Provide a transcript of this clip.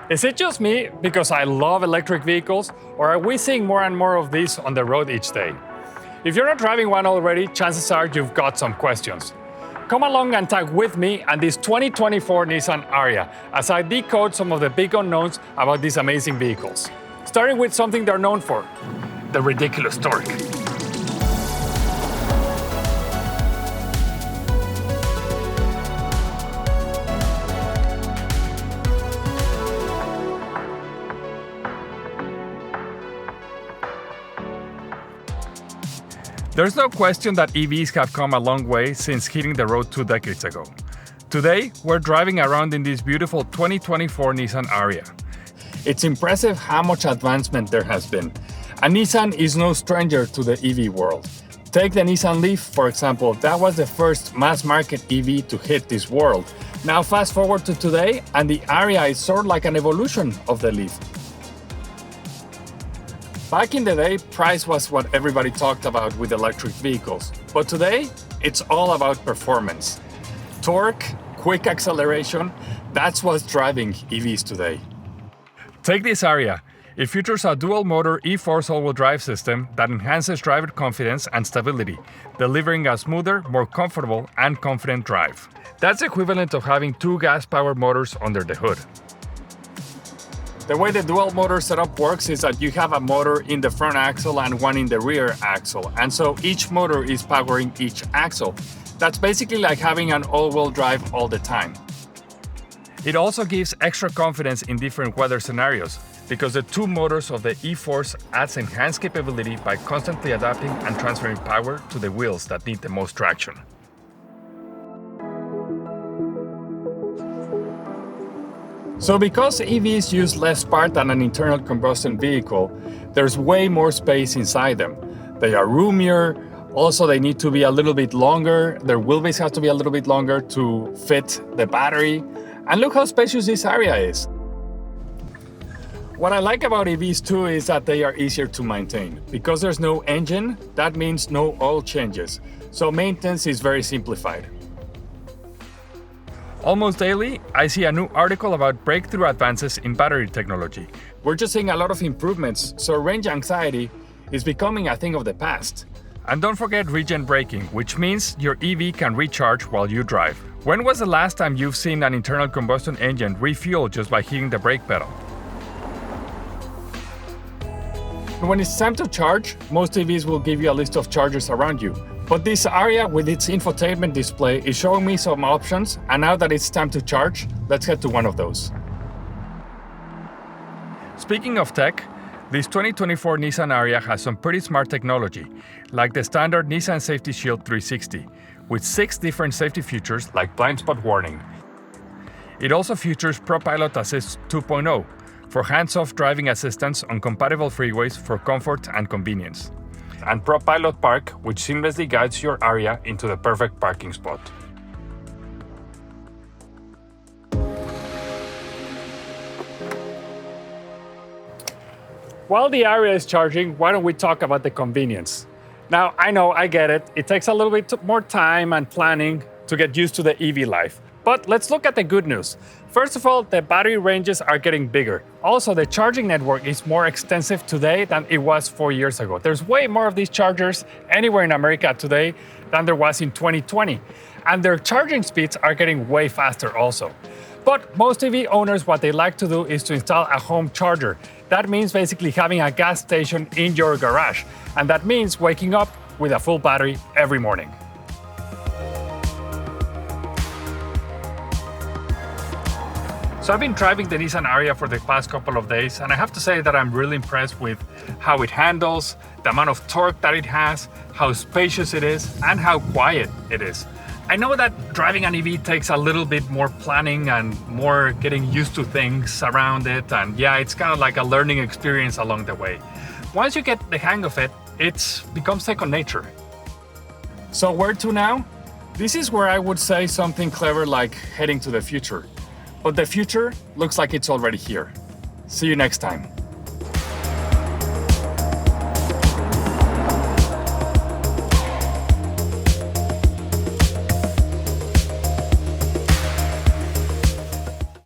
Is it just me because I love electric vehicles, or are we seeing more and more of these on the road each day? If you're not driving one already, chances are you've got some questions. Come along and tag with me and this 2024 Nissan Ariya as I decode some of the big unknowns about these amazing vehicles. Starting with something they're known for, the ridiculous torque. There's no question that EVs have come a long way since hitting the road 2 decades ago. Today, we're driving around in this beautiful 2024 Nissan Ariya. It's impressive how much advancement there has been. And Nissan is no stranger to the EV world. Take the Nissan Leaf, for example. That was the first mass-market EV to hit this world. Now fast forward to today, and the Ariya is sort of like an evolution of the Leaf. Back in the day, price was what everybody talked about with electric vehicles. But today, it's all about performance. Torque, quick acceleration, that's what's driving EVs today. Take this Ariya. It features a dual-motor E-Force all-wheel drive system that enhances driver confidence and stability, delivering a smoother, more comfortable, and confident drive. That's equivalent of having 2 gas-powered motors under the hood. The way the dual motor setup works is that you have a motor in the front axle and one in the rear axle, and so each motor is powering each axle. That's basically like having an all-wheel drive all the time. It also gives extra confidence in different weather scenarios, because the 2 motors of the E-Force adds enhanced capability by constantly adapting and transferring power to the wheels that need the most traction. So because EVs use less part than an internal combustion vehicle, there's way more space inside them. They are roomier, also they need to be a little bit longer, their wheelbase has to be a little bit longer to fit the battery. And look how spacious this Ariya is. What I like about EVs too is that they are easier to maintain. Because there's no engine, that means no oil changes. So maintenance is very simplified. Almost daily, I see a new article about breakthrough advances in battery technology. We're just seeing a lot of improvements, so range anxiety is becoming a thing of the past. And don't forget regen braking, which means your EV can recharge while you drive. When was the last time you've seen an internal combustion engine refuel just by hitting the brake pedal? When it's time to charge, most EVs will give you a list of chargers around you. But this Ariya with its infotainment display is showing me some options, and now that it's time to charge, let's head to one of those. Speaking of tech, this 2024 Nissan Ariya has some pretty smart technology, like the standard Nissan Safety Shield 360, with 6 different safety features like blind spot warning. It also features ProPilot Assist 2.0 for hands-off driving assistance on compatible freeways for comfort and convenience, and ProPilot Park, which seamlessly guides your Ariya into the perfect parking spot. While the Ariya is charging, why don't we talk about the convenience? Now, I know, I get it. It takes a little bit more time and planning to get used to the EV life. But let's look at the good news. First of all, the battery ranges are getting bigger. Also, the charging network is more extensive today than it was 4 years ago. There's way more of these chargers anywhere in America today than there was in 2020. And their charging speeds are getting way faster also. But most EV owners, what they like to do is to install a home charger. That means basically having a gas station in your garage. And that means waking up with a full battery every morning. So I've been driving the Nissan Ariya for the past couple of days, and I have to say that I'm really impressed with how it handles, the amount of torque that it has, how spacious it is, and how quiet it is. I know that driving an EV takes a little bit more planning and more getting used to things around it, and yeah, it's kind of like a learning experience along the way. Once you get the hang of it, it's become second nature. So where to now? This is where I would say something clever like heading to the future. But the future looks like it's already here. See you next time.